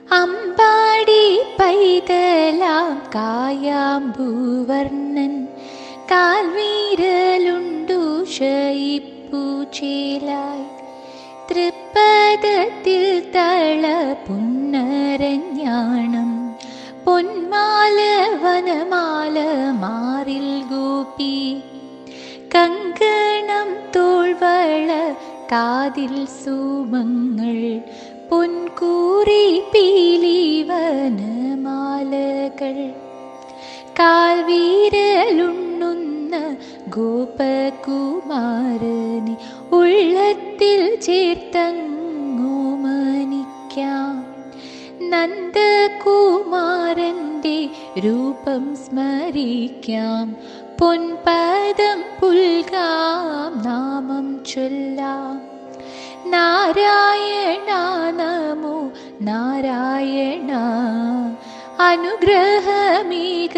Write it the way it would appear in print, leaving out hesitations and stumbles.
അമ്പാടി പൈതലാം കായാമ്പൂവർണ്ണൻ കാൽവീരലുണ്ടു ക്ഷയിപ്പു ചേലായി തൃപ്പദത്തിൽ തള പുന്നരഞ്ഞാണം പൊന്മാല വനമാല മാറിൽ ഗോപി കങ്കണം തോൾവള കാതിൽ സുമങ്ങൾ പൊൻകൂറി പീലിവനമാലകൾ കാൽവീരലുണ്ണുന്ന ഗോപകുമാരനെ ഉള്ളത്തിൽ ചേർത്തങ്ങോമനിക്കാം നന്ദകുമാരൻ്റെ രൂപം സ്മരിക്കാം പൊൻപദം പുൽകാം നാമം ചൊല്ലാം നാരായണ നമോ നാരായണ അനുഗ്രഹമേക